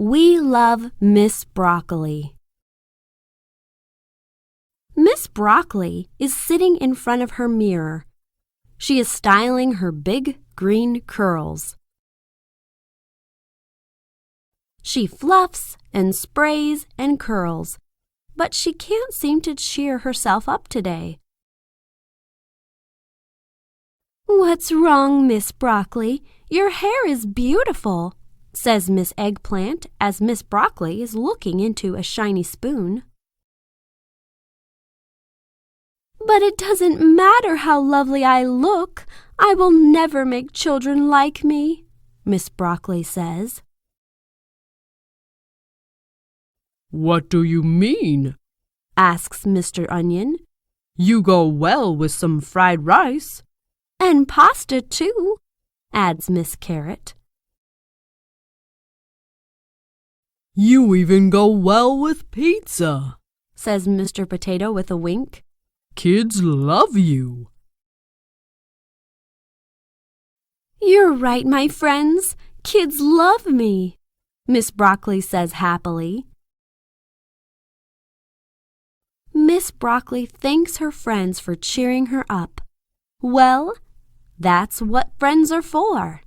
We love Miss Broccoli. Miss Broccoli is sitting in front of her mirror. She is styling her big green curls. She fluffs and sprays and curls, but she can't seem to cheer herself up today. "What's wrong, Miss Broccoli? Your hair is beautiful," says Miss Eggplant as Miss Broccoli is looking into a shiny spoon. "But it doesn't matter how lovely I look. I will never make children like me," Miss Broccoli says. "What do you mean?" asks Mr. Onion. "You go well with some fried rice." "And pasta, too," adds Miss Carrot. "You even go well with pizza," says Mr. Potato with a wink. "Kids love you." "You're right, my friends. Kids love me," Miss Broccoli says happily. Miss Broccoli thanks her friends for cheering her up. Well, that's what friends are for.